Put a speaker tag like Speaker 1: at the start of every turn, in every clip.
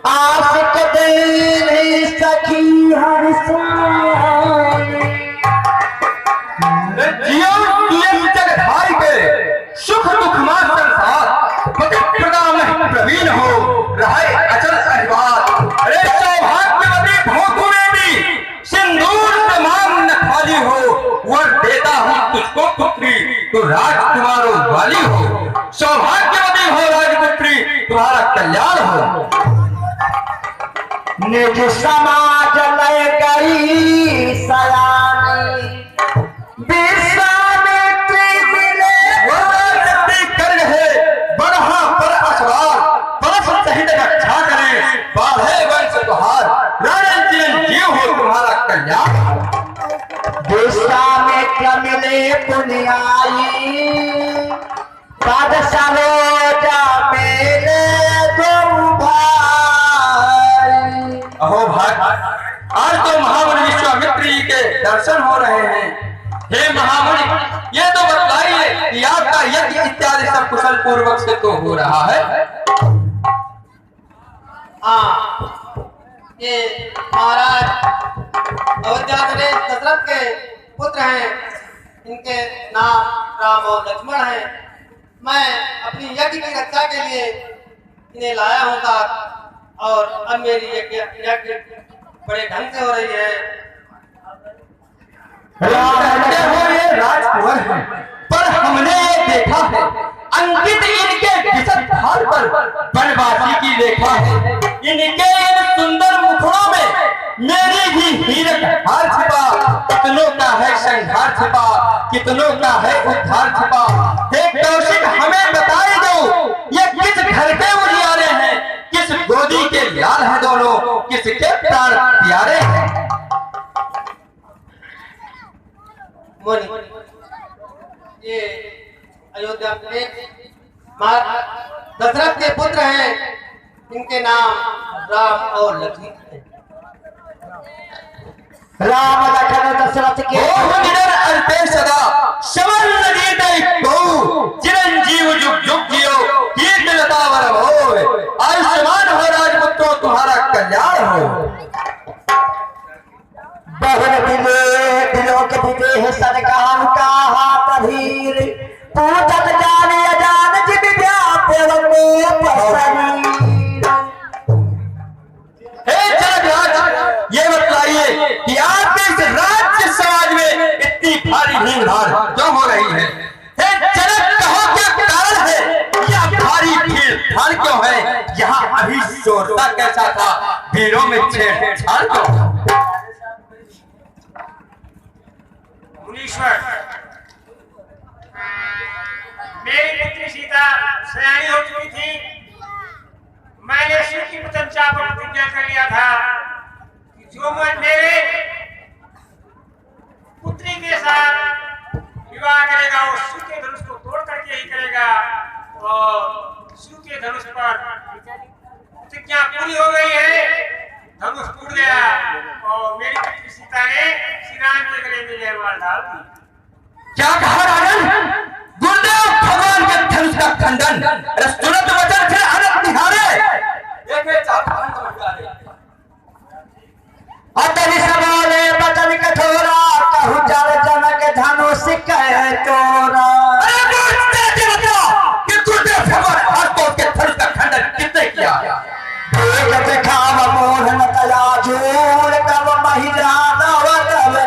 Speaker 1: आशिक दिल ही सखी हर
Speaker 2: जियो जगधारी के सुख दुख मा संसार प्रदा में प्रवीण हो रहे अचल अहिबात। अरे सौभाग्यवती भोंकू में भी सिंदूर तमाम न खाली हो, वर देता हूँ तुझको पुत्री तो राजकुमारों वाली हो। सौभाग्यवती हो राजपुत्री, तुम्हारा कल्याण हो।
Speaker 1: निज समाज लय गई सयानी, विश्वामित्री मिले
Speaker 2: कर रहे बढ़ा पर असवार, परस सहित रक्षा करें बाढ़े वंश तुहार। राजन चिरंजीव हो, तुम्हारा कल्याण हो।
Speaker 1: विश्वामित्र मिले पुण्याई, पद सरोजा मेले दो भाई।
Speaker 2: अहो भाग, आज तो महामुनि विश्वामित्र जी के दर्शन हो रहे हैं। हे महामुनि, ये तो बताइए कि आपका यज्ञ इत्यादि सब कुशल पूर्वक से तो हो रहा है?
Speaker 3: हाँ, ये महाराज अयोध्या नरेश दशरथ के पुत्र हैं। इनके नाम राम और लक्ष्मण हैं। मैं अपनी यज्ञ की रक्षा के लिए इन्हें लाया हूँ साथ, और अब मेरी यज्ञ बड़े ढंग से हो रही है।
Speaker 2: राजकुमार हैं, पर हमने ये देखा है अंकित इनके विशद थाल पर वनवासी की रेखा है। इनके इन सुंदर मुखड़ों में मेरी भी हीरक हार छिपा। कितनों का है संहार छिपा, कितनों का है उद्धार छिपा। हे कौशिक, हमें बताए दो, ये किस घर के उजियारे हैं, किस गोदी के लाल हैं दोनों, किसके प्राण प्यारे हैं।
Speaker 3: ये अयोध्या में दशरथ के पुत्र हैं। इनके नाम राम और लक्ष्मण हैं।
Speaker 1: राम लखन दशरथ के
Speaker 2: सदा शवन नदी तय बहु, चिरंजीव जुग जुग जियो, कीर्ति लता वर होय। आयुष्मान हो राजपुत्रों, तुम्हारा कल्याण हो।
Speaker 1: बहुर दिले दिलों के विदेह सरकार का हाथ धीर, पूजत जाने अजान जिब व्याप्य पसरी।
Speaker 2: हे जगराज, ये बताइए कि आपके इस राज्य समाज में इतनी भारी भीड़ भाड़ क्यों हो रही है? हे जनक, कहो क्या कारण है? यह भारी भीड़ भाड़ क्यों है? यहाँ अभी शोरता कैसा था, भीड़ों में छेड़छाड़ क्यों?
Speaker 4: मुनीश्वर, मेरी पुत्री सीता सयानी हो चुकी थी। मैंने शिव की वचन चाह पर प्रतिज्ञा कर लिया था कि जो मैं मेरे पुत्री के साथ विवाह करेगा वो शिव के धनुष को तोड़ करके ही करेगा। और शिव के धनुष पर प्रतिज्ञा पूरी हो गई है, धनुष टूट गया और मेरी पुत्री सीता ने श्री राम के गले में जयमाला डाल दी।
Speaker 2: क्या कहा राजन? गुरुदेव भगवान के धनुष का खंडन, तुरंत वचन फिर अनंत निहारे।
Speaker 1: अतरी सवाले बचन कठोरा, कहु जल जनक धनुष कह तोरा।
Speaker 2: कि गुरुदेव भगवान आज तो उसके धनुष का खंडन किसने किया?
Speaker 1: खाव मोहन तलाजूर, तब महिला नव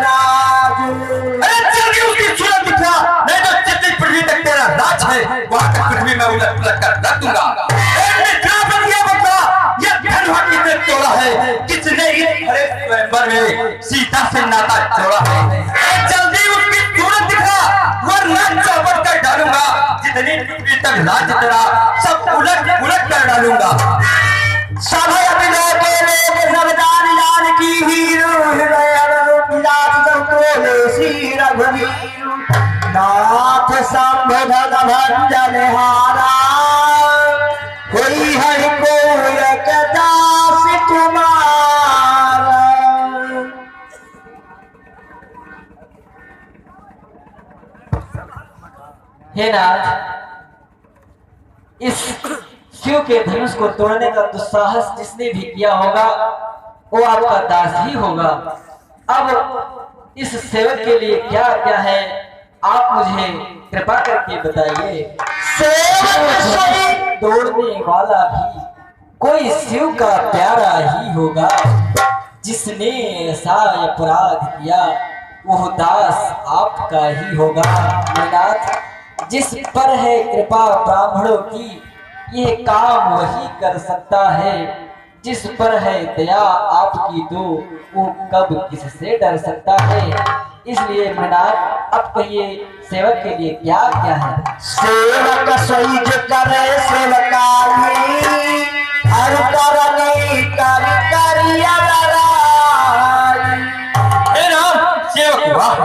Speaker 1: राजू।
Speaker 2: अरे जल्दी उसकी सूरत दिखा, नहीं तो जितनी पृथ्वी तक तेरा राज है वहां तक पृथ्वी में उलट पुलट कर रख दूंगा। किसने तोड़ा है, किसने इस हरे स्वयंवर में सीता से नाता जोड़ा है? जल्दी उसकी सूरत दिखा, वरना चौपट कर डालूंगा। जितनी पृथ्वी तक राज तेरा सब उलट पुलट कर डालूंगा।
Speaker 1: सभय बिना के लोग सबदान जान की हीरो हृदय विलास संतोले श्री रघुवीर। नाथ संभव भंजन हारा, होई हरि को दास तुम्हारा। हे नाथ, इस
Speaker 2: शिव के धनुष को तोड़ने का दुस्साहस जिसने भी किया होगा वो आपका दास ही होगा। अब इस सेवक के लिए क्या क्या है आप मुझे कृपा करके बताइए। सेवक तोड़ने वाला भी कोई शिव का प्यारा ही होगा। जिसने ऐसा अपराध किया वो दास आपका ही होगा। नाथ, जिस पर है कृपा ब्राह्मणों की ये काम वही कर सकता है। जिस पर है दया आपकी तो वो कब किससे डर सकता है। इसलिए नाथ, अब कहिए सेवक के लिए क्या क्या है।
Speaker 1: सेवक सही जो करे सेवकाई हर करनी कर करिया लड़ाई।
Speaker 2: हे राम, सेवक वाह,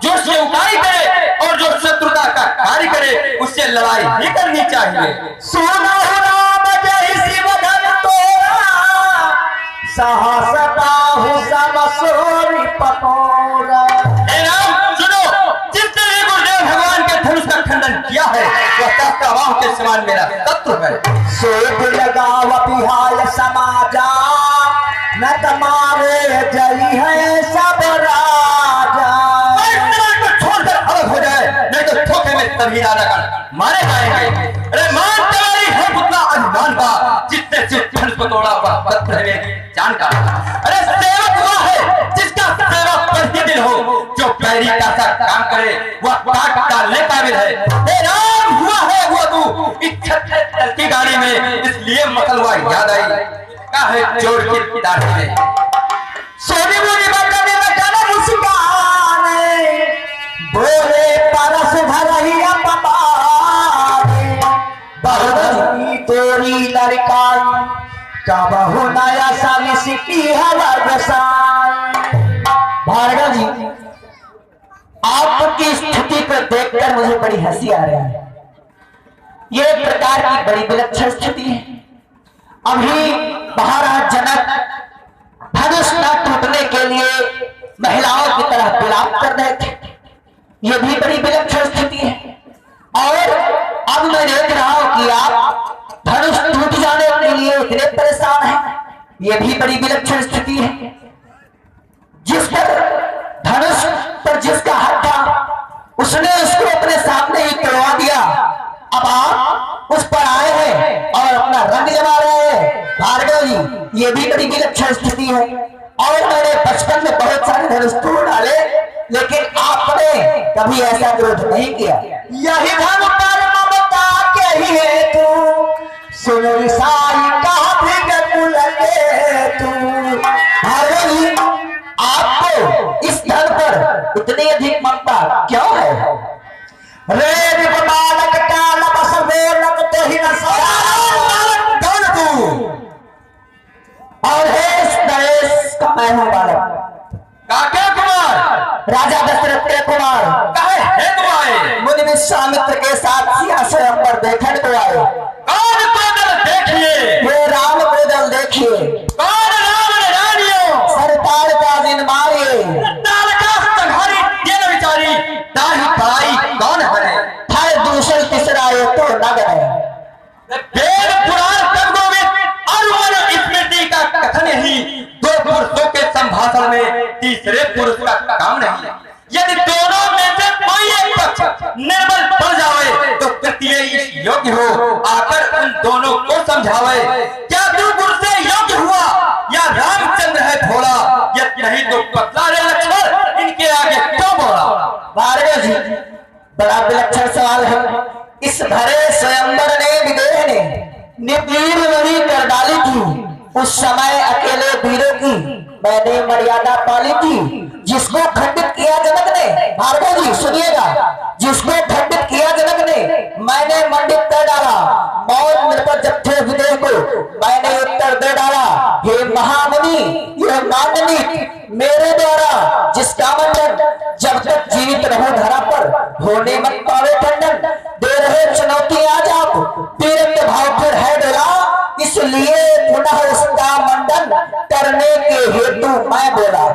Speaker 2: जो सेवकाई करे और जो शत्रुता का कार्य करे उससे लड़ाई नहीं करनी चाहिए।
Speaker 1: सुनो राम जय शिव धन तोरा सहसता हूँ सब सोरी पकोरा।
Speaker 2: हे राम सुनो, जिसने गुरुदेव भगवान के धनुष का खंडन किया है वह तख्तावाह के समान मेरा शत्रु है।
Speaker 1: सोच लगाव बिहाय समाजा न तुम्हारे जई है सब राजा।
Speaker 2: छोड़कर अलग हो जाए नहीं तो ठोके में तभी राजा मारे जाएंगे। अरे मान तुम्हारी है पुतला अभिमान का जिसने सिर्फ धनुष को तोड़ा हुआ पत्र है मेरी जान का। अरे सेवक हुआ है जिसका सेवा प्रतिदिन हो, जो पैरी का सा काम करे वह काट डालने काबिल है। हे राम, हुआ है हुआ तू इस की गाड़ी में, इसलिए मसलवा याद आई का है जोड़ की दाढ़ी में।
Speaker 1: सोनी बोली बात में बचाना मुस्कान बोले परस भरही अपमाने बहुरी तोरी लड़काई कब हो नया साली सिटी हवा बसाई। भार्गव जी, आपकी स्थिति को देखकर मुझे बड़ी हंसी आ रही है। ये एक प्रकार की बड़ी विलक्षण स्थिति है। अभी महाराज जनक धनुष न टूटने के लिए महिलाओं की तरह विलाप कर रहे थे। यह भी बड़ी विलक्षण स्थिति है। और अब मैं देख रहा हूं कि आप धनुष टूट जाने के लिए इतने परेशान हैं। यह भी बड़ी विलक्षण स्थिति है। जिस पर धनुष पर जिसका हाथ था उसने उसको अपने सामने ही तोड़वा दिया। अब आप उस पर आए हैं और अपना रंग जमा रहे हैं। भार्गव जी, ये भी बड़ी विलक्षण स्थिति है। और मैंने बचपन में बहुत सारे धनुष तोड़ डाले, लेकिन आपने कभी ऐसा विरोध नहीं किया। यही धन पर ममता के ही है तू सुन ईसाई का भृगकुल के तू। भार्गव जी, आपको इस धन पर इतनी अधिक ममता क्यों है? रे बालक काल बस वेलक तो ही न कौन तू? और हे नरेश का मैं हूं बालक
Speaker 2: काके कुमार,
Speaker 1: राजा दशरथ के कुमार।
Speaker 2: काहे हे तुम आए?
Speaker 1: मुनि विश्वामित्र के साथ सिंहासन पर देखने को आए।
Speaker 2: कौन कोदल देखिए,
Speaker 1: ये राम कोदल देखिए।
Speaker 2: कौन राम रानियों
Speaker 1: सरताल का दिन मारिए
Speaker 2: ताल का संहारी देन विचारी ताही भाई कौन हरे
Speaker 1: हर दूसरे तीसरा ये तो नगर है।
Speaker 2: वेद पुराण कवियों में और मन स्मृति का कथन ही दो पुरुषों के संभाषण में तीसरे पुरुष का काम नहीं। यदि दोनों में से कोई एक पक्ष निर्बल पड़ जावे तो तृतीय इस योग्य हो आकर उन दोनों को समझावे। क्या तू गुरु से योग्य हुआ या रामचंद्र है भोला? यदि नहीं तो पतला रे लक्ष्मण इनके आगे क्यों बोला?
Speaker 1: भार्गव जी, बड़ा विलक्षण सवाल है। इस भरे स्वयंवर ने विदेह ने निर्वीर वही कर डाली थी। उस समय अकेले वीरों की मैंने मर्यादा पाली थी। जिसको खंडित किया जनक ने, भार्गव जी सुनिएगा, जिसको खंडित किया जनक ने मैंने मंडित कर डाला। मौन निर्पद जत्थे विदेह को मैंने उत्तर दे डाला। हे महामुनि, यह माननीय मेरे द्वारा जिसका मंडन जब तक जीवित रहो धरा पर होने मत पावे खंडन। दे रहे चुनौती आज आप तीरथ भाव फिर है डरा, इसलिए पुनः उसका मंडन करने के हेतु मैं बोला।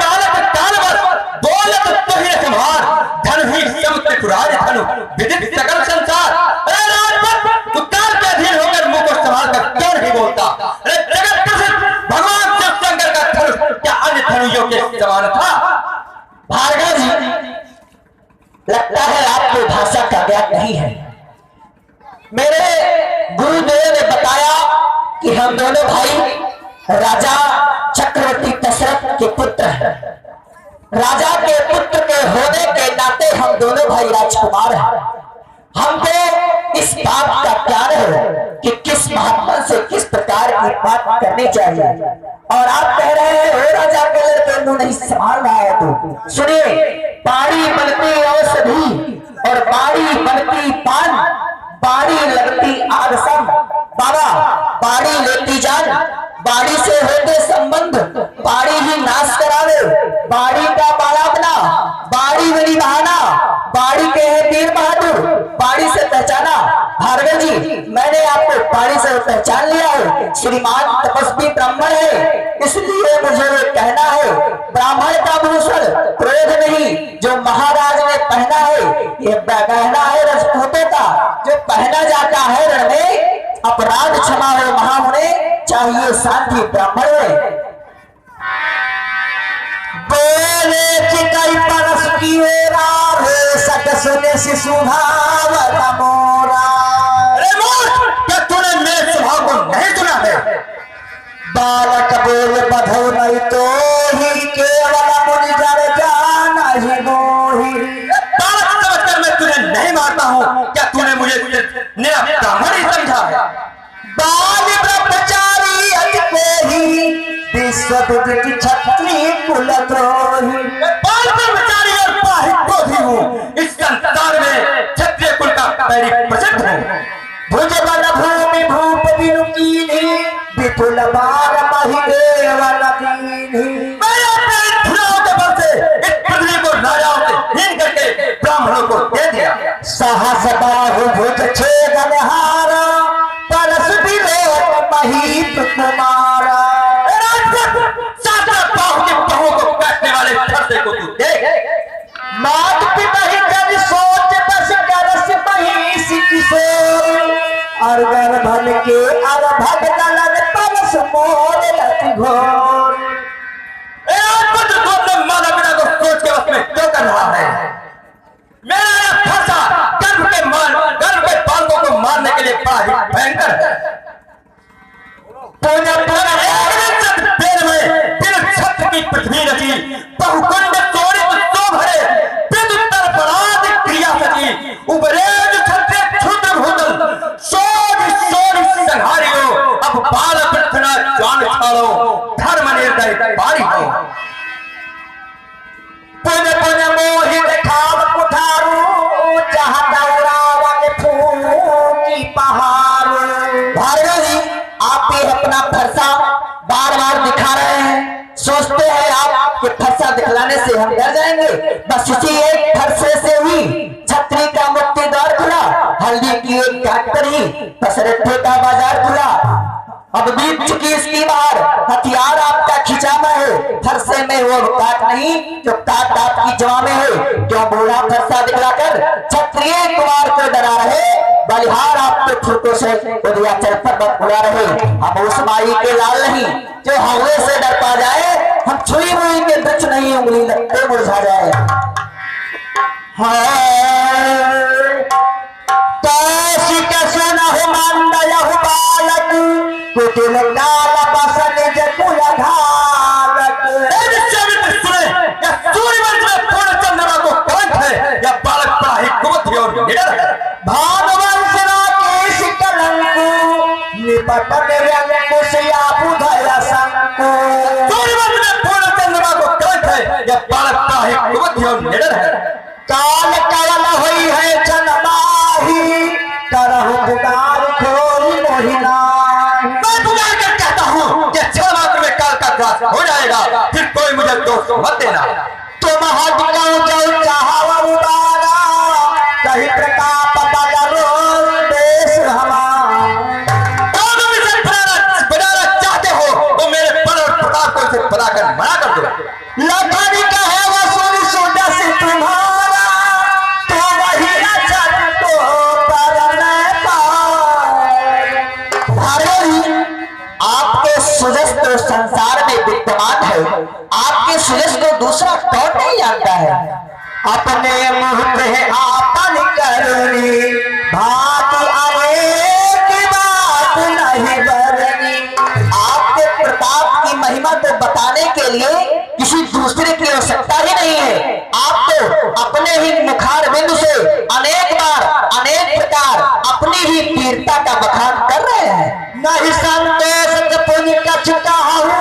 Speaker 2: बालक कालवर बोलत तो ही संहार धन ही सब त्रिपुरारी धनु
Speaker 1: लगता है आपको भाषा का ज्ञान नहीं है। मेरे गुरुदेव ने बताया कि हम दोनों भाई राजा चक्रवर्ती दशरथ के पुत्र हैं। राजा के पुत्र के होने के नाते हम दोनों भाई राजकुमार हैं। हमको इस बात का ज्ञान है कि किस महात्मा से किस प्रकार की बात करनी चाहिए। और आप कह रहे हैं हो राजा के लड़के मुंह नहीं संभाल रहा है। तो सुनिए, बाड़ी बनती औषधि और बाड़ी बनती पान, बाड़ी लगती आग सम। बाबा बाड़ी लेती जान, बाड़ी से होते संबंध, बाड़ी ही नाश करावे। बाड़ी का बाड़ा बना, बाड़ी बनी बहाना, बाड़ी के है वीर बहादुर, बाड़ी से पहचाना। भार्गव जी, मैंने आपको बाड़ी से पहचान लिया है। श्रीमान तपस्वी ब्राह्मण है, इसलिए मुझे कहना है ब्राह्मण का भूषण क्रोध नहीं जो महाराज ने पहना है, ये गहना है राजपूतों का जो पहना जाता है रण में। अपराध क्षमा हो महामुने, चाहिए शांति ब्राह्मण में। बोले चिकई परस की सट सुने शिशु भाव मोरा।
Speaker 2: अरे मूर्ख, क्या तूने मेरे स्वभाव को नहीं सुना है?
Speaker 1: बालक बोल बधो नहीं तो ही केवल मुनि जड़ जाना ही मोही।
Speaker 2: बालक समझकर मैं तुझे नहीं मारता हूँ। क्या तूने मुझे मेरा ब्राह्मण ही समझा है?
Speaker 1: बाल ब्रह्मचारी अति ही विश्व विदित क्षत्रिय कुल द्रोही।
Speaker 2: बाल ब्रह्मचारी और पाहिक क्रोधी हूँ। इस संसार में क्षत्रिय कुल का पैरी प्रसिद्ध हूँ।
Speaker 1: भुज बल भूमि भूप बिनु कीन्ही, विपुल बार महिदेव नदीन्ही।
Speaker 2: मैं अपने धुराओं के बल से इस पृथ्वी को राजाओं से हीन करके ब्राह्मणों को दे दिया।
Speaker 1: सहस बाहु भुज छेदन हारा, परस विलोक महीप कुमारा।
Speaker 2: सात बाहु के बाहों को काटने वाले फरसे को तू देख।
Speaker 1: मात पिता ही जन सोच बस करस महिष किशोर, और गर्भन के अर्भग दलन परस मोर लति घोर।
Speaker 2: पुत्र को अपने माता पिता को सोच के उसमें क्यों कर रहा है? मेरा यह फरसा गर्भ के बालकों को मारने के लिए बड़ा ही भयंकर है। की पृथ्वी रची, बहुकुंड तोड़ित सो भरे, विदुत्तर पराध क्रिया सची। उबरेज क्षत्रिय क्षुद्र भूतल, सोढ़ सोढ़ संहारियो। अब बाल पृथ्वी जान छाड़ो, धर्म निर्दय बारी हो।
Speaker 1: पुन पुन मोहित खाव कुठारू, जहाँ दौरावन फूकी पहाड़। भार्गव जी, आप ही अपना फरसा बार बार दिखा रहे हैं। सोचते हैं आप कि फरसा दिखलाने से हम डर जाएंगे। बस इसी एक फरसे से ही छत्री का मुक्ति द्वार खुला, हल्दी की एक काट पर ही पसरट्ठे का बाजार खुला। अब बीत चुकी इसकी बार, हथियार आपका खिंचावा है, फरसे में वो काट नहीं जो काट आपकी जवा में है। क्यों बूढ़ा फरसा दिखलाकर क्षत्रिय कुमार को डरा रहे, बलिहार आपके फुटों से उदयाचल पर्वत उड़ा रहे। हम उस माई के लाल नहीं जो हवे से डर पा जाए, हम छुई मुई के वृक्ष नहीं उंगली लगते मुरझा जाए। कुटिल काल बसन जकुल घालक।
Speaker 2: सूर्यवंश में पूर्ण चंद्रमा को कलंक है, या बालक बड़ा ही कुमत और निडर है।
Speaker 1: भागवंश राकेश कलंकु, निपट मेरे अंकुशिया बुधया शंकु।
Speaker 2: सूर्यवंश में पूर्ण चंद्रमा को कलंक है, या बालक बड़ा ही कुमत और निडर है।
Speaker 1: काल कवल हुई है चनमाही, करहु पुकार खोल मोहिना।
Speaker 2: मैं पुकार कर कहता हूँ कि 6 मात्र में काल का ग्रास हो जाएगा, फिर कोई मुझे दोष मत देना।
Speaker 1: तुम हटकाओ जो चाहवा उबारा, कहीं प्रताप बदलो देश हमारा।
Speaker 2: तुम इसे बनाना चाहते हो तो मेरे बल और प्रताप को इसे बनाकर मना कर दो।
Speaker 1: लखनी कहे वसूल सुदस तुम्हारा, तो वही अचल को पर न पाए। आपके सुजस तो संसार में विद्यमान है, आपके सुजस को दूसरा कौन नहीं जानता है। अपने मुँह पे आपन करुणी भांति अनेक बात नहीं बरनी। आपके प्रताप की महिमा को बताने के लिए किसी दूसरे की आवश्यकता ही नहीं है। आप तो अपने ही मुखार बिंदु से अनेक बार अनेक प्रकार अपनी ही वीरता का बखान कर रहे हैं। नहीं संतोष पुण्य कछ कहूं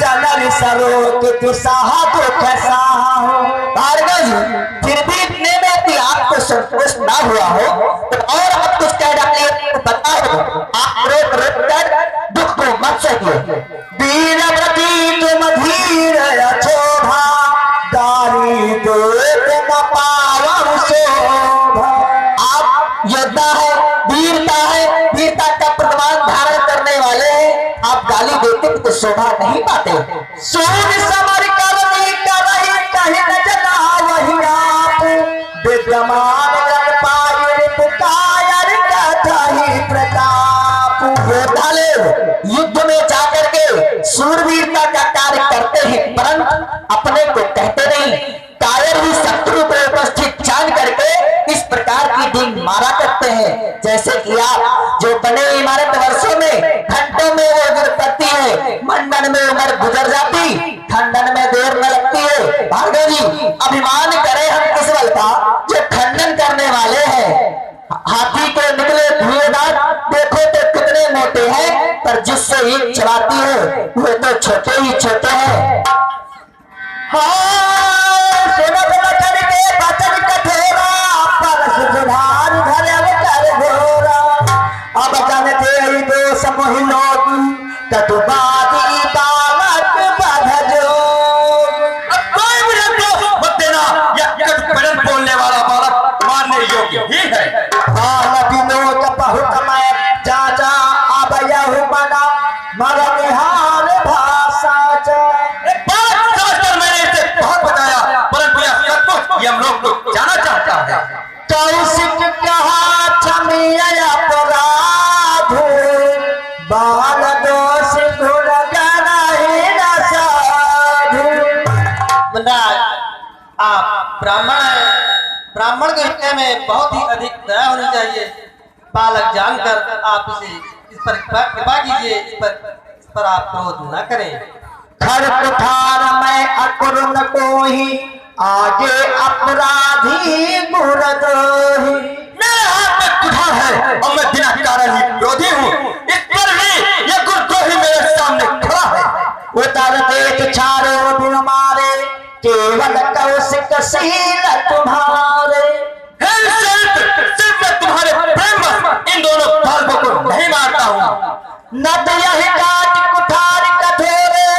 Speaker 1: जनर सरोक दुसाहा दुख साहू। भार्गव जी, फिर भी इतने में भी आपको संतोष ना हुआ हो तो और अब कुछ कह डालिए, बताओ। आप रोक रोक कर दुख को मत सहिए। वीरवती तुम धीर अछोभा दारी देख न पावं शोभा। आप योद्धा है, वीरता है, वीरता का प्रतिमान धारण करने वाले हैं। आप गाली देते तो शोभा नहीं पाते। सूर्य समर करनी करही कहीं न जना वही आप विद्यमान रन पाए पुकार कथाही प्रताप। योद्धा लोग युद्ध में जाकर के सूरवीरता का कार्य करते हैं परंतु अपने को कहते नहीं। कायर ही शत्रु पर उपस्थित जान करके इस प्रकार की दिन मारा करते हैं। जैसे कि आप जो बने इमारत वर्षों में घंटों में वो गिर पड़ती है, मंडन में उम्र गुजर जाती, खंडन में देर न लगती है। भार्गव जी, अभिमान करें हम किस बल का जो खंडन करने वाले हैं। हाथी के निकले धुएं दांत देखो तो कितने मोटे हैं, पर जिससे ईंट चलाती है वे तो छोटे ही छोटे हैं। सुनो बचन के बचन कठोरा परस सुधार धरे कर घोरा। अब जानते ही दोष मोहि लोग कटुबादी बालक बध जो।
Speaker 2: अब कोई मुझे दोष मत देना, यह कटुपन बोलने वाला बालक मारने योग्य ही है।
Speaker 1: बाल विनोद बहुत मैं चाचा अब यह बना मर निहाल भाषा
Speaker 2: बहुत बताया परंतु यह सचमुच हम लोग को जाना चाहता है।
Speaker 1: कौशिक कहा क्षमिया अपराध बाल दोष गुण गणहीन साधु।
Speaker 3: आप ब्राह्मण हैं, ब्राह्मण के हृदय में बहुत ही अधिक दया होनी चाहिए। बालक जानकर आप इसे इस पर कृपा कीजिए, इस पर आप क्रोध न करें।
Speaker 1: खर कुठार में अकुरुन को ही आगे अपराधी गुरदोही।
Speaker 2: मेरे हाथ में कुठार है और मैं बिना कारण ही क्रोधी हूँ। इस पर भी यह गुरद्रोही मेरे सामने खड़ा है।
Speaker 1: उतर देख चारों दिन मारे केवल कौशिक शील तुम्हारे।
Speaker 2: सिर्फ मैं तुम्हारे प्रेम इन दोनों बालकों को नहीं मारता हूँ।
Speaker 1: नद यही काट कुठार कठोरे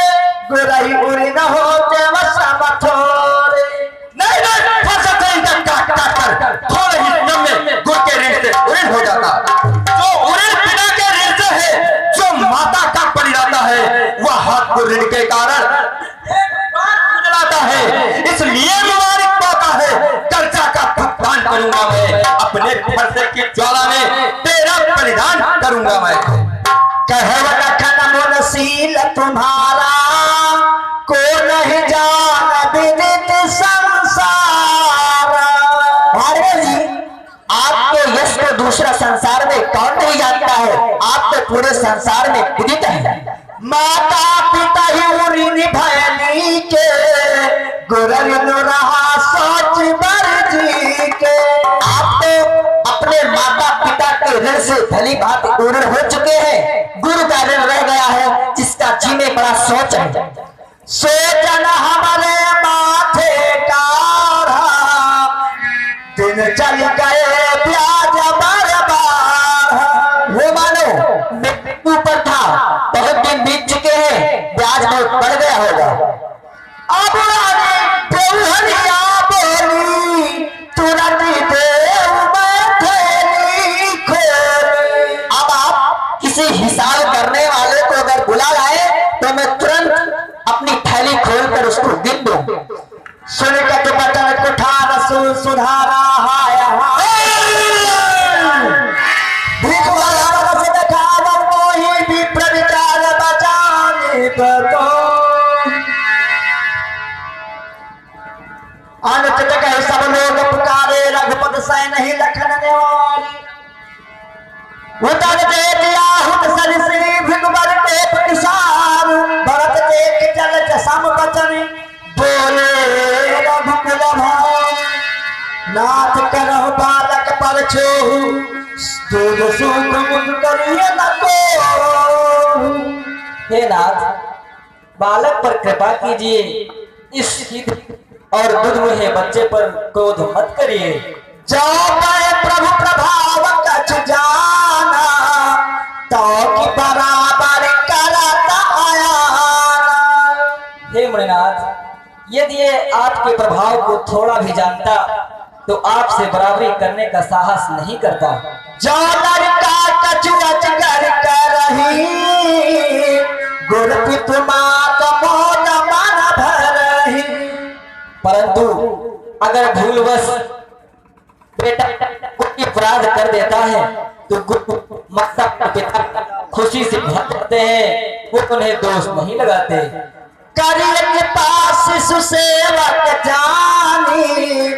Speaker 1: गुरही उरी न होते वसा थोड़े।
Speaker 2: नहीं नहीं फंसा था इनका काट काट कर थोड़े ही दम में गुड़ के ऋण से उड़ीन हो जाता। जो उड़ीन पिता के ऋण से है, जो माता का परिणाता है, वह हाथ को ऋण के कारण है। इसलिए मुबारक पाता है, कर्जा का भुगतान करूंगा मैं, अपने फरसे की ज्वाला में तेरा बलिदान करूंगा मैं।
Speaker 1: कहव लखन मुनशील तुम्हारा को नहीं जान विदित संसार। भार्गव जी, आपके यश को दूसरा संसार में कौन नहीं जानता है। आप तो पूरे संसार में विदित है। माता पिता ही उरी निभयनी के गुरन रहा सोच बर जी के। आप तो अपने माता पिता के ऋण से भली भांति पूर्ण हो चुके हैं। गुरु का ऋण रह गया है जिसका जी में बड़ा सोच है। सोचन हमारे माथे का दिन चल गए ब्याज बरबार। वो मानो मृत्यु पर था, बहुत दिन बीत चुके हैं, ब्याज बहुत बढ़ गया होगा। अब देवहरिया बोली तुरंत देव बैठेली खोली। अब आप किसी हिसाब करने वाले को अगर बुला लाए तो मैं तुरंत अपनी थैली खोलकर उसको गिन दूं। सुन के बचन कुठार सुधारा हाय हाय। उतर देख आहुत सरसी भृगुवर के प्रतिसार भरत देख चल सम बचन बोले रघुकुल भाई नाथ करहु बालक पर छोहु दूध सूख मुख करिए न को। हे नाथ बालक पर कृपा कीजिए, इस और दूध मुहे बच्चे पर क्रोध मत करिए। जाओ प्रभु प्रभाव कछ जाना तो की बराबर करता आया। हे मुनिनाथ यदि ये आपके प्रभाव को थोड़ा भी जानता तो आपसे बराबरी करने का साहस नहीं करता। जो लड़का कछु अजगर करही गुरु तुमात मोद मन भरही। परंतु अगर भूलवश बेटा कोई अपराध कर देता है तो माता पिता खुशी से भर करते हैं, वो उन्हें दोष नहीं लगाते। करिए पास सुसेवक जानी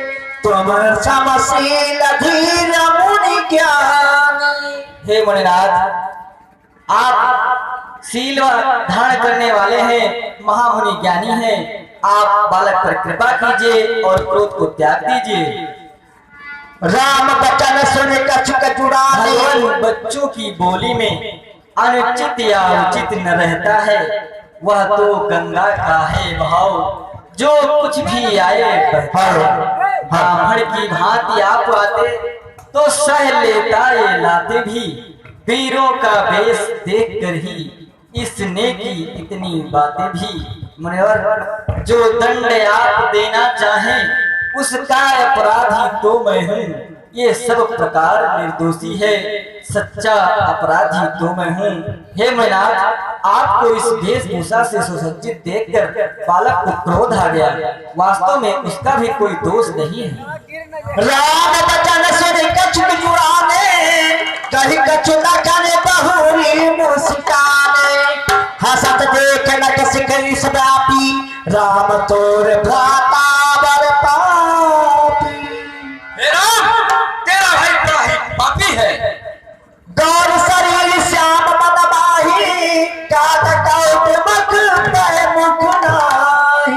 Speaker 1: तुम समशील धीर मुनि ज्ञानी। हे मुनिनाथ आप शील धारण करने वाले हैं, महामुनि ज्ञानी हैं, आप बालक पर कृपा कीजिए और क्रोध को त्याग दीजिए। राम बचन सुन कछु कचुराने बच्चों की बोली में अनुचित या उचित न रहता है, वह तो गंगा का है भाव जो कुछ भी आए ब्राह्मण की भांति आप आते तो सह लेता ये लाते भी। वीरों का वेश देख कर ही इसने की इतनी बातें भी। मुनिवर जो दंड आप देना चाहें उसका अपराधी तो मैं हूँ, ये सब प्रकार निर्दोषी है, सच्चा अपराधी तो मैं हूँ। हे मुनिनाथ आपको इस वेशभूषा से सुसज्जित देखकर बालक को क्रोध आ गया, वास्तव में उसका भी कोई दोष नहीं है। राम बचन सुन कछु जुड़ाने कहीं कछु न करे बहुरी मुस्काने हसत देख न किसी करी सदापी राम तोर भ्राता बर पापी।
Speaker 2: हे राम तेरा भाई बड़ा ही पापी है।
Speaker 1: गौर शरीर श्याम मन माही काट काट मुख पे मुख नाही।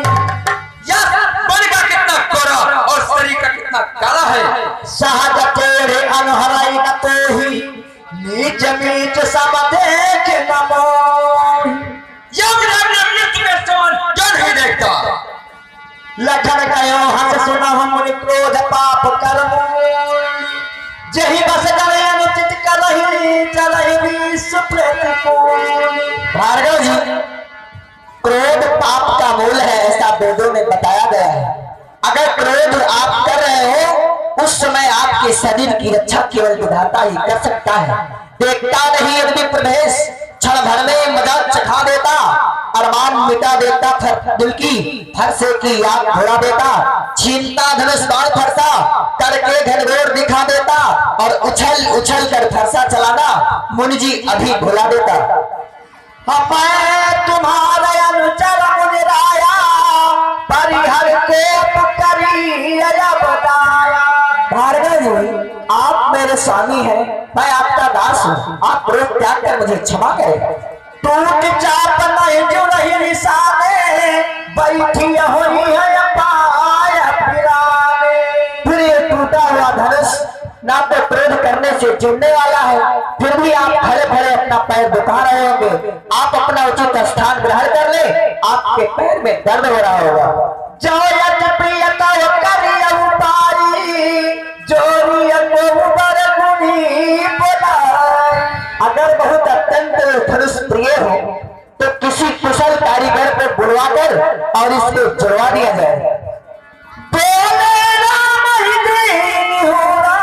Speaker 2: यह मन का कितना गोरा और शरीर का कितना काला है।
Speaker 1: सहज तेरे अनहराई न तोही नीच नीच सब देख न मोही।
Speaker 2: तुम्हें समान क्यों नहीं देखता।
Speaker 1: लखन कयो हंस सुनहु मुनि क्रोध पाप कर्म जही बस करे अनुचित करहि चलहि विश्व प्रतिकूल। भार्गव जी क्रोध पाप का मूल है ऐसा वेदों में बताया गया है। अगर क्रोध आप कर रहे हो उस समय आपके शरीर की रक्षा केवल विधाता ही कर सकता है। देखता नहीं यदि प्रवेश क्षण भर में मजाक चखा देता अरमान मिटा देता दिल की फरसे की आग भुला देता छीनता धनुष बाण फरसा करके घनघोर दिखा देता और उछल उछल कर फरसा चलाना मुनि जी अभी भुला देता। मैं तुम्हारे अनुचर मुनि राया परिहर को करी बताया। भार्गव जी आप मेरे स्वामी हैं, मैं आपका दास हूँ, आप क्रोध त्याग कर मुझे क्षमा करें। टूट चाप नहीं जो रही निशाने बैठी हुई है पाया फिराने। फिर ये टूटा हुआ धनुष ना तो क्रोध करने से जुड़ने वाला है, फिर भी आप खड़े खड़े अपना पैर दुखा रहे होंगे। आप अपना उचित स्थान ग्रहण कर ले, आपके पैर में दर्द हो रहा होगा। जो यत प्रियता करिय उपाई जोरिय को बर गुनी बुलाई। अगर बहुत अत्यंत धनुष प्रिय हो तो किसी कुशल कारीगर को बुलवाकर और इसको जुड़वा दिया जाए। बोले राम ही दीन होरा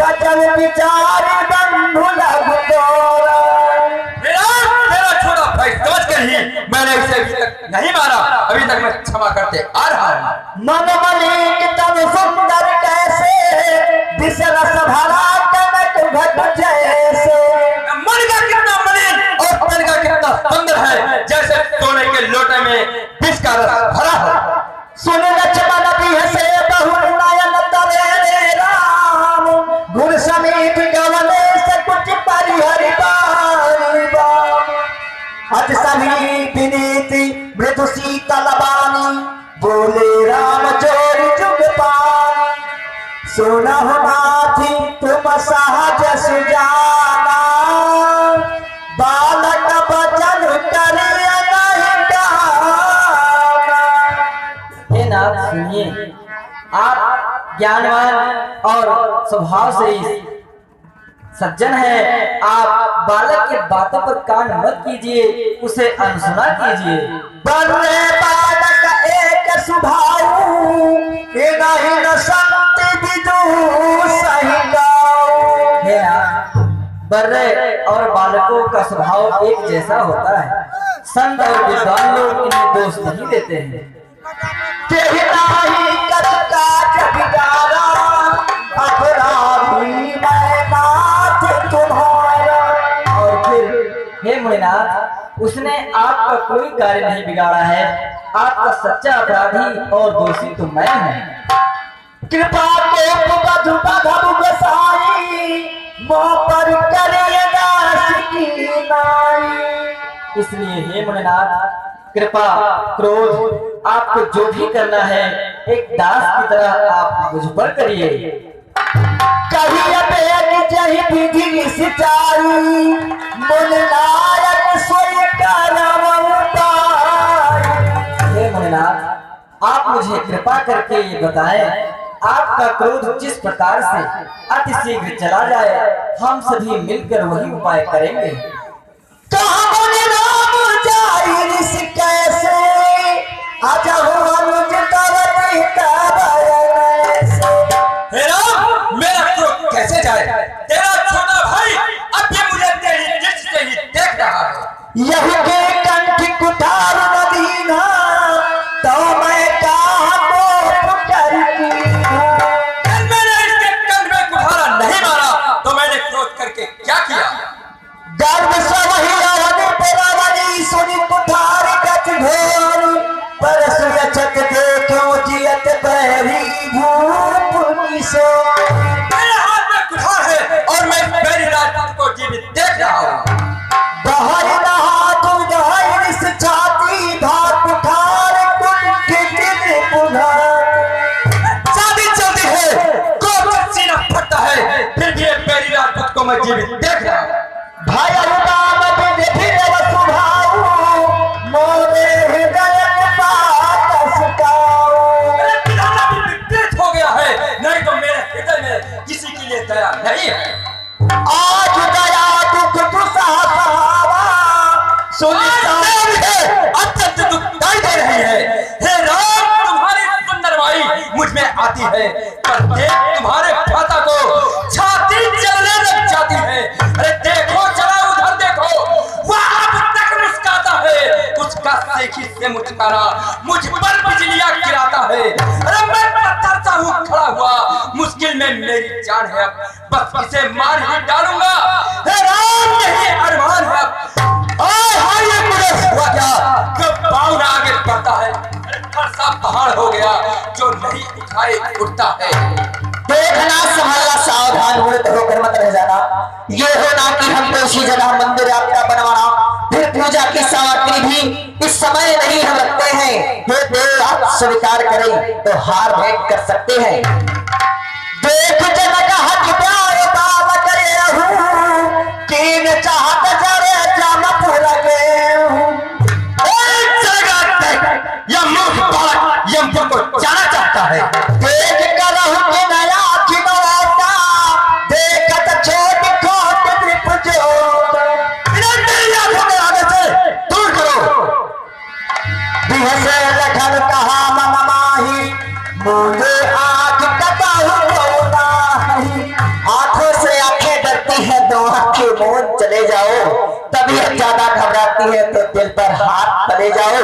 Speaker 1: बचन विचार बंधु लघु तोरा।
Speaker 2: मेरा छोड़ा भाई समझ कर ही मैंने इसे अभी तक नहीं मारा, अभी तक मैं क्षमा करते आ रहा हूँ।
Speaker 1: मन मलिक तब सुंदर कैसे विसरस भरा कनक घट जैसे।
Speaker 2: मन का कितना मलिन और तन का कितना सुंदर है, जैसे सोने के लोटे में विष का रस भरा हो।
Speaker 1: सुन लक्ष्मण बिहसे बहु नयन तरे राम गुर समीप गवने से कुछ शीतल बानी बोले राम जोरी जुग पानी सुना नाथी तुम सहज सुजाना बालक बचन करे नहीं गाना। हे नाथ सुनिए, आप ज्ञानवान और स्वभाव से सज्जन है, आप बालक की बातों पर कान मत कीजिए, उसे अनसुना कीजिए। बने बालक एक सुभाऊ नहीं न संत विदु सही गाओ। हे नाथ, बर्रे और बालकों का स्वभाव एक जैसा होता है, संत और विद्वान लोग इन्हें दोष नहीं देते हैं। और फिर हे मुनिनाथ, उसने आपका कोई कार्य नहीं बिगाड़ा है, आपका सच्चा अपराधी और दोषी तो मैं हूँ। कृपा को बधु बधु गोसाई मोह पर करे दास की नाई। इसलिए हे मुनिनाथ, कृपा क्रोध आपको जो भी करना है एक दास की तरह आप मुझ पर करिए। कहिए बेग जही विधि सिचाई मन नायक सोई करम उपाय। हे मुनिनाथ, आप मुझे कृपा करके ये बताएं, आपका क्रोध जिस प्रकार से अति शीघ्र चला जाए, हम सभी मिलकर वही उपाय करेंगे। कैसे आजा
Speaker 2: मेरा क्रोध कैसे जाए? तेरा छोटा भाई अब भी मुझे तेरी दृष्टि से ही देख रहा है।
Speaker 1: यही के कंठ कुठार नदीना तो मैं
Speaker 2: मैंने इसके कंठ में कुठारा नहीं मारा तो मैंने क्रोध करके क्या किया?
Speaker 1: गर्भ से वही सुनी कुठार गच घोर परस गचत देखो जियत बहरी भूप किशो।
Speaker 2: मेरे हाथ में कुठार है और मैं मेरी राजपूत को जीवित देख रहा हूँ।
Speaker 1: बहर नहा तुम गहर से छाती भात कुठार कुंठ
Speaker 2: शादी चलती है, क्रोध सीना फटता है, फिर भी मेरी राजपूत को मैं जीवित देख रहा हूँ।
Speaker 1: भाई अनुदान फिर सुभाऊ मोरे हृदय
Speaker 2: हो गया है, नहीं तो मेरे हृदय में किसी के लिए दया नहीं है।
Speaker 1: आज दया दुख दुसहावा
Speaker 2: अत्यंत दुखदाई दे रही है। हे राम, तुम्हारी सुंदर वाई मुझ में आती है, पर देख तुम्हारे भ्राता को छाती जलने लग जाती है। अरे देखो जरा उधर देखो, वह अब तक मुस्कुराता है, उसका सेखी से मुस्कुरा मुझ पर बिजलियां गिराता है। अरे मैं पत्थर सा हूँ खड़ा हुआ, मुश्किल में मेरी जान है, अब बस इसे मार ही डालूंगा। हे राम, यही अरमान है। हाय ये मुझे हुआ क्या? कब बाउन आगे बढ़ता है, फरसा पहाड़ हो गया जो नहीं उठाए उठता है।
Speaker 1: देखना संभालना, सावधान होकर मत रह जाना। ये होना कि हम तो उसी जगह मंदिर आपका बनवाना, फिर पूजा की सामग्री भी इस समय नहीं हम रखते हैं। ये देव आप स्वीकार करें तो हार भेंट कर सकते हैं। देख जनक हक प्यार बाल करे हूँ, कीन चाहत जरे जमत लगे
Speaker 2: यह मूर्ख बालक यमपुर को जाना चाहता है।
Speaker 1: देख कर हूँ कि नया खिलौना, देखत छोट खोट त्रिपुजोत।
Speaker 2: आगे से दूर करो।
Speaker 1: बिहसे लखन कहा मन माही, मुझे आँख कटाहू नाही। आंखों से आंखें डरती है, दो आंखें मूंद चले जाओ। तबीयत ज्यादा घबराती है तो दिल पर हाथ चले जाओ।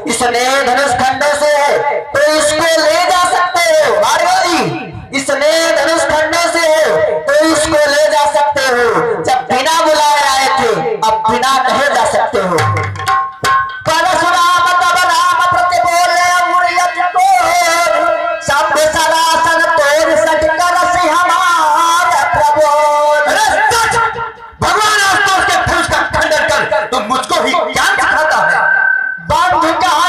Speaker 1: इसने धनुष खंडों से है तो इसको ले जा सकते हो। मारवाड़ी, इसने धनुष खंडों से है तो इसको ले जा सकते हो। जब बिना बुलाए आए थे, अब बिना कहे जा सकते हो। परशुराम तब राम प्रति बोले मुरियत को, सब सरासन तोड़ सट कर हमारे प्रभु।
Speaker 2: भगवान आस्तोष के धनुष का खंडन कर तुम मुझको ही ज्ञान सिखाता है।
Speaker 1: बंधु कहा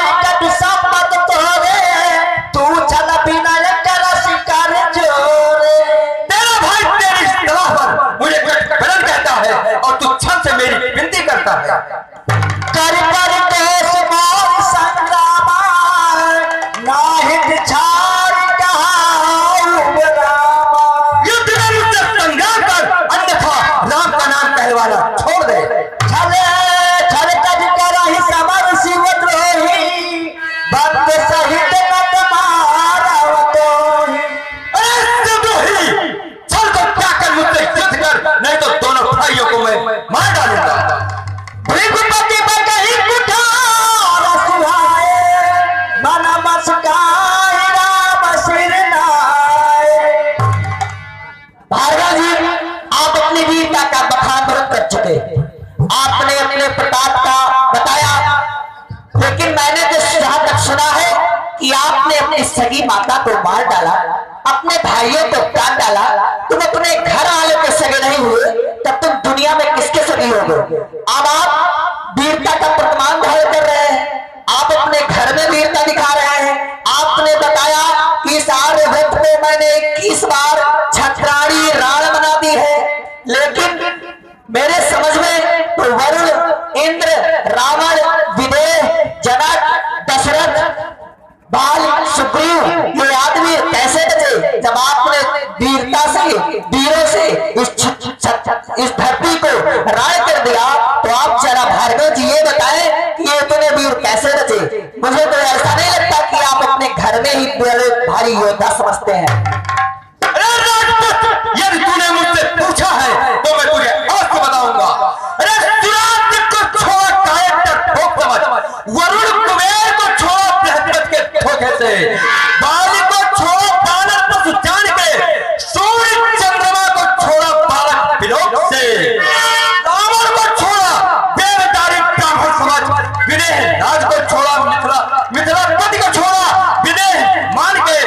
Speaker 1: कर कर देश मोर संग्रामा नाहित छाड़ कहाऊ रामा।
Speaker 2: युद्ध में मुझसे संग्राम कर, अन्यथा राम का नाम कहलवाना छोड़ दे।
Speaker 1: छले छल कज करहि समर शिवद्रोही भक्त सहित नत मारव तोहि।
Speaker 2: अरे शिवद्रोही, चल तो क्या कर मुझसे युद्ध कर, नहीं तो दोनों भाइयों को मैं मार डालूंगा।
Speaker 1: भृगुपति बगहि कुठार सुहाए मन मस्काई राम सिर नाए। भार्गव जी, आप अपनी वीरता का बखान कर चुके, आपने अपने प्रताप का बताया, लेकिन मैंने तो जहां तक सुना है कि आपने अपनी सगी माता को मार डाला, अपने भाइयों को काट डाला। तुम अपने घर वालों के सगे नहीं हुए, तब तुम दुनिया में किसके सगे होगे? अब आप वीरता का प्रतिमान धारण कर रहे हैं, आप अपने घर में वीरता दिखा रहे हैं। आपने बताया कि इस आर्यभट्ट में मैंने 21 बार छत्राणी राण बना दी है, लेकिन मेरे समझ में तो वरुण, इंद्र, रावण, विदेह, जनक, दशरथ, बाल, सुग्रीव ये आदमी कैसे बचे? जब आपने वीरता से, वीरों से इस धरती को राय कर दिया, तो आप जरा भार्गव जी ये बताएं कि ये इतने वीर कैसे बचे? मुझे तो ऐसा नहीं लगता कि आप अपने घर में ही बड़े भारी योद्धा समझते हैं।
Speaker 2: अरे राजपूत, यदि तूने मुझसे पूछा है तो मैं तुझे अवश्य बताऊंगा। अरे सुराज को छोड़ कायक तक ठोक समझ, वरुण कुबेर को छोड़ बृहस्पति के धोखे से, बाली को छोड़ो बालक पशु जान के, सूर्य चंद्रमा को छोड़ा बालक विलोक से, रावण को छोड़ा देवदारी ब्राह्मण समाज, विदेह राज को छोड़ा मिथिलापति को छोड़ा विदेह मान के,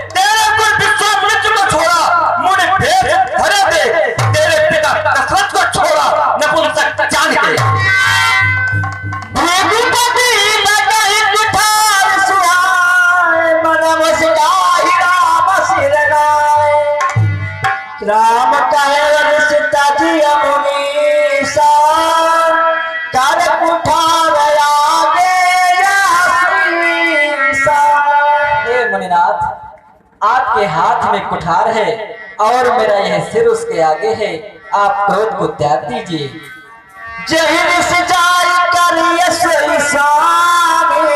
Speaker 2: तेरे कुल विश्वामित्र को छोड़ा मुनि भेद धरे दे, तेरे पिता दशरथ को छोड़ा नपुंसक जान के।
Speaker 1: भृगुपति बगहि कुठार सुहाए मन मस्काई राम सिर नाए। राम कहे सीता जी मुनीसा कर कुठार आगे आसीसा। हे मुनिनाथ, आपके हाथ में कुठार है और मेरा यह सिर उसके आगे है, आप क्रोध को त्याग दीजिए। जहिर से जाई करिय सोई स्वामी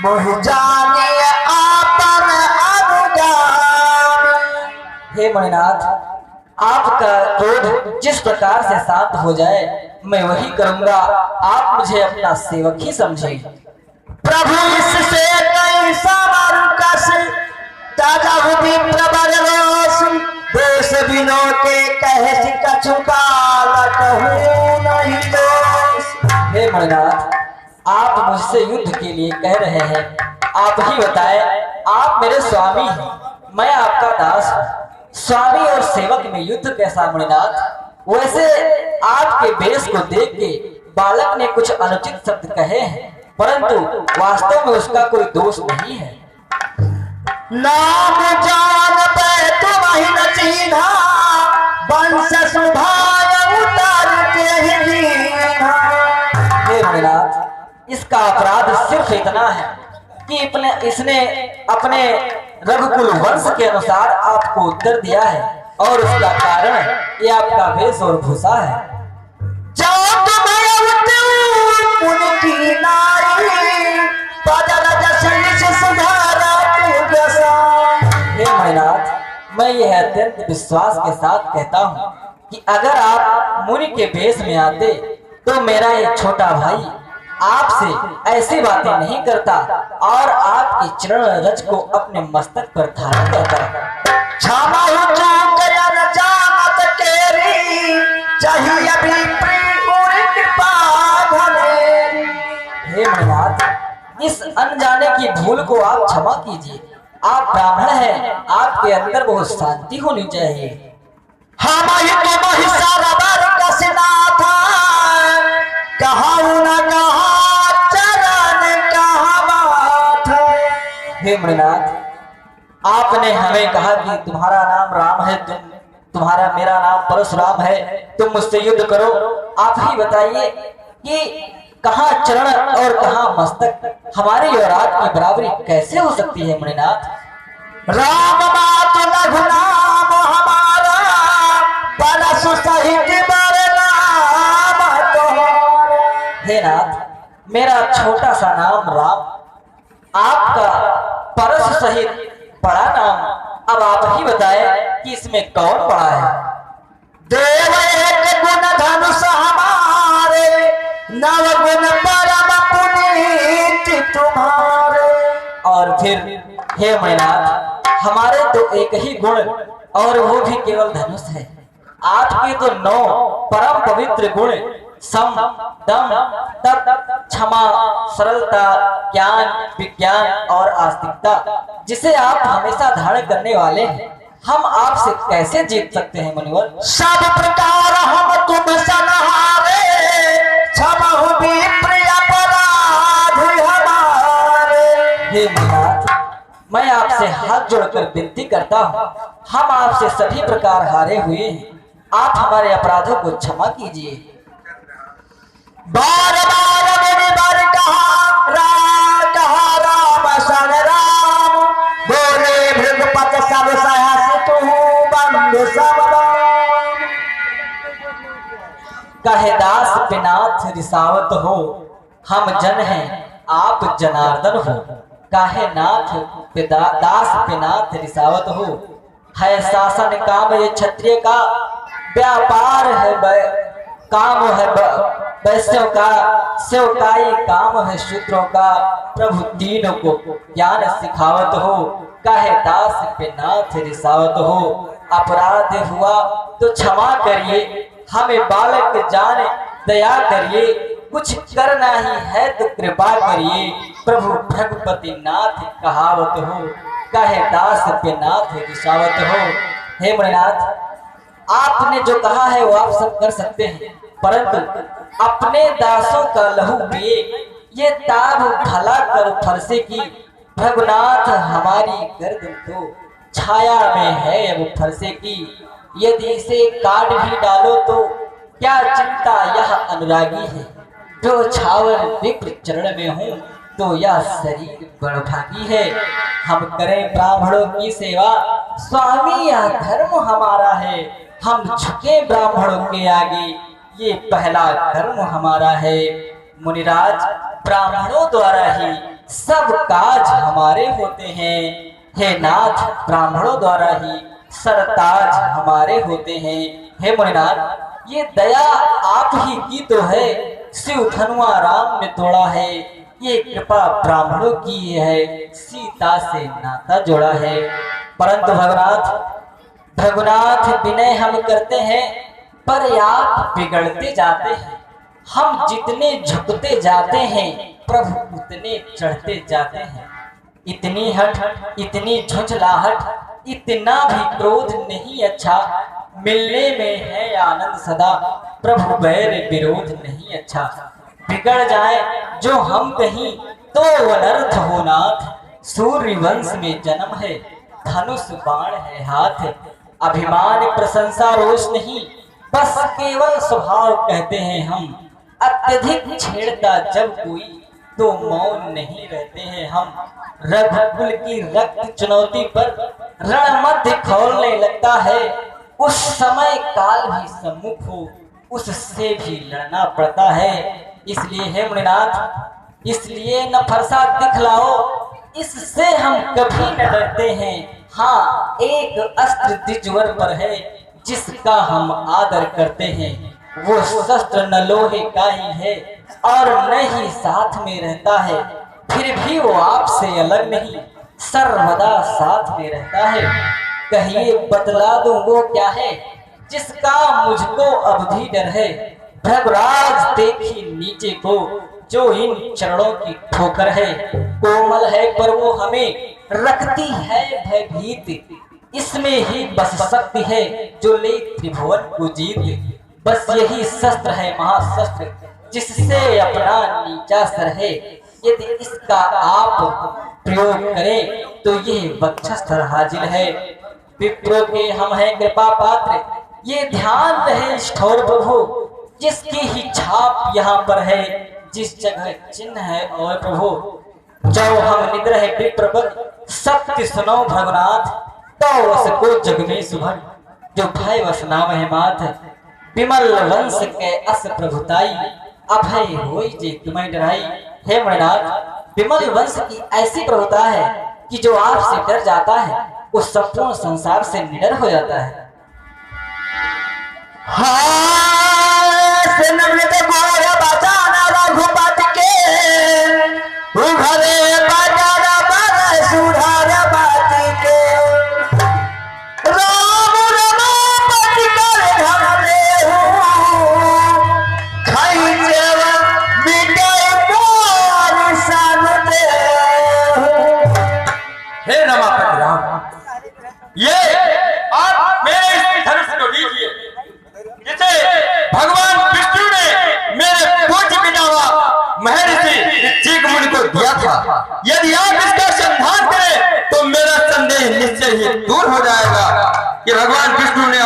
Speaker 1: मोह जाने आपन अनुगामी। हे मुनिनाथ, आपका क्रोध जिस प्रकार से शांत हो जाए मैं वही करूंगा, आप मुझे अपना सेवक ही समझे। प्रभु इससे कई समारू कस ताजा हुदी प्रबर रोस देश बिनो के कहे कछु काल कहूं नहीं दोष। हे मुनिनाथ, आप मुझसे युद्ध के लिए कह रहे हैं, आप ही बताएं, आप मेरे स्वामी हैं, मैं आपका दास हूं। स्वामी और सेवक में युद्ध कैसा मुनिनाथ? वैसे आपके वेश को देख के बालक ने कुछ अनुचित शब्द कहे हैं, परंतु वास्तव में उसका कोई दोष नहीं है। नाम जान पे तुम्हि न चीन्हा वंश सुभाय उतार के ही दीन्हा। हे मुनिनाथ, इसका अपराध सिर्फ इतना है कि इसने अपने रघुकुल वंश के अनुसार आपको उत्तर दिया है और उसका कारण ये आपका वेश और भूषा है। हे मुनिनाथ, मैं यह अत्यंत विश्वास के साथ कहता हूँ कि अगर आप मुनि के वेश में आते तो मेरा एक छोटा भाई आपसे ऐसी बातें नहीं करता और आपके चरण रज को अपने मस्तक पर धारण करता। हे मुनिनाथ, इस अनजाने की भूल को आप क्षमा कीजिए। आप ब्राह्मण हैं, आपके अंदर बहुत शांति होनी चाहिए। हे मुनिनाथ, आपने हमें कहा कि तुम्हारा नाम राम है, तुम्हारा मेरा नाम परशुराम है, तुम मुझसे युद्ध करो। आप ही बताइए कि कहाँ चरण और कहाँ मस्तक, हमारी और आपकी बराबरी कैसे हो सकती है मुनिनाथ?
Speaker 2: राम मात लघु नाम हमारा, परसु सहित बरनाम तोहरे।
Speaker 1: हे नाथ, मेरा छोटा सा नाम राम, आपका परस सहित बड़ा नाम, अब आप ही बताएं कि इसमें कौन बड़ा है?
Speaker 2: देव एक गुण धनुष हमारे, नव गुण परम पुनीत तुम्हारे।
Speaker 1: और फिर हे मैनाथ, हमारे तो एक ही गुण और वो भी केवल धनुष है। आपके तो 9 परम पवित्र गुण, सम, दम, तप, क्षमा, सरलता, ज्ञान, विज्ञान और आस्तिकता, जिसे आप हमेशा धारण करने वाले हैं। हम आपसे कैसे जीत सकते हैं मुनिवर?
Speaker 2: सब प्रकार हम तुम सनहारे, क्षमहु विप्र अपराध हमारे।
Speaker 1: हे मुनिनाथ, मैं आपसे हाथ जोड़कर विनती करता हूँ, हम आपसे सभी प्रकार हारे हुए हैं, आप हमारे अपराधों को क्षमा कीजिए।
Speaker 2: बार बार मेरी बार कहा राम सन राम, बोले भृगपत सब सहस तू बंधु सब राम।
Speaker 1: कहे दास पिनाथ रिसावत हो, हम जन हैं आप जनार्दन हो। काहे नाथ दास पिनाथ रिसावत हो, है शासन काम ये क्षत्रिय का, व्यापार है काम है वैश्यों का, सेवकाई काम है शूद्रों का। प्रभु तीनों को ज्ञान सिखावत हो, काहे दास पे नाथ रिसावत हो। अपराध हुआ तो क्षमा करिए, हमें बालक जाने दया करिए, कुछ करना ही है तो कृपा करिए। प्रभु भगवती नाथ कहावत हो, काहे दास पे नाथ रिसावत हो। हे मुनिनाथ, आपने जो कहा है वो आप सब कर सकते हैं, परंतु अपने दासों का लहू पिए ये ताब भला कर फरसे की। भगनाथ हमारी गर्दन तो छाया में है अब फरसे की, यदि इसे काट भी डालो तो क्या चिंता यह अनुरागी है। जो छावर विप्र चरण में हूँ तो यह शरीर बड़भागी है। हम करें ब्राह्मणों की सेवा, स्वामी यह धर्म हमारा है। हम झुके ब्राह्मणों के आगे, ये पहला कर्म हमारा है। मुनिराज, ब्राह्मणों द्वारा ही सब काज हमारे होते हैं। हे नाथ, ब्राह्मणों द्वारा ही सरताज हमारे होते हैं। हे मुनिनाथ, ये दया आप ही की तो है, शिव धनुआ राम ने तोड़ा है। ये कृपा ब्राह्मणों की है, सीता से नाता जोड़ा है। परंतु भगनाथ विनय हम करते हैं, पर आप बिगड़ते जाते हैं। हम जितने झुकते जाते हैं, प्रभु उतने चढ़ते जाते हैं। इतनी हट, इतनी झुंझलाहट, इतना भी क्रोध नहीं अच्छा। मिलने में है आनंद सदा, प्रभु बैर विरोध नहीं अच्छा। बिगड़ जाए जो हम कहीं तो अनर्थ हो नाथ। सूर्य वंश में जन्म है, धनुष बाण है हाथ। अभिमान प्रशंसा रोष नहीं, बस केवल स्वभाव कहते हैं हम। अत्यधिक छेड़ता जब कोई तो मौन नहीं रहते हैं हम। रघुकुल की रक्त चुनौती पर रण मध्य खोलने लगता है। उस समय काल भी सम्मुख हो, उससे भी लड़ना पड़ता है। इसलिए हे मुनिनाथ, इसलिए न फरसा दिखलाओ, इससे हम कभी न डरते हैं। हाँ, एक अस्त्र द्विजवर पर है जिसका हम आदर करते हैं। वो शस्त्र न लोहे का ही है और न ही साथ में रहता है, फिर भी वो आपसे अलग नहीं, सर्वदा साथ में रहता है। कहिए बतला दूं वो क्या है जिसका मुझको अब भी डर है। भृगराज देखी नीचे को जो इन चरणों की ठोकर है। कोमल है पर वो हमें रखती है भयभीत, इसमें ही बस शक्ति है जो ले त्रिभुवन को जीत। बस यही शस्त्र है महाशस्त्र, जिससे अपना नीचा सर है। यदि इसका आप प्रयोग करें तो ये वक्षस्त्र हाजिर है। विप्रो के हम हैं कृपा पात्र, ये ध्यान रहे ठोर प्रभु। जिसकी ही छाप यहाँ पर है, जिस जगह चिन्ह है। और प्रभु जो हम निद्र है विप्रवर सत्य सुनो भगवनाथ, तो उसको जग में सुभर जो भय वस नाम है मात। विमल वंश के अस प्रभुताई, अभय होई जे तुम्हें डराई। हे मणिनाथ, विमल वंश की ऐसी प्रभुता है कि जो आपसे डर जाता है उस संपूर्ण संसार से निडर हो जाता है।
Speaker 2: हे रमापति राम, ये आप मेरे इस धनुष को लीजिए, जिसे भगवान विष्णु ने मेरे पूज्य पिता महर्षि चिक मुनि को दिया था। यदि आप इसका संधान करें तो मेरा संदेह निश्चय ही दूर हो जाएगा कि भगवान विष्णु ने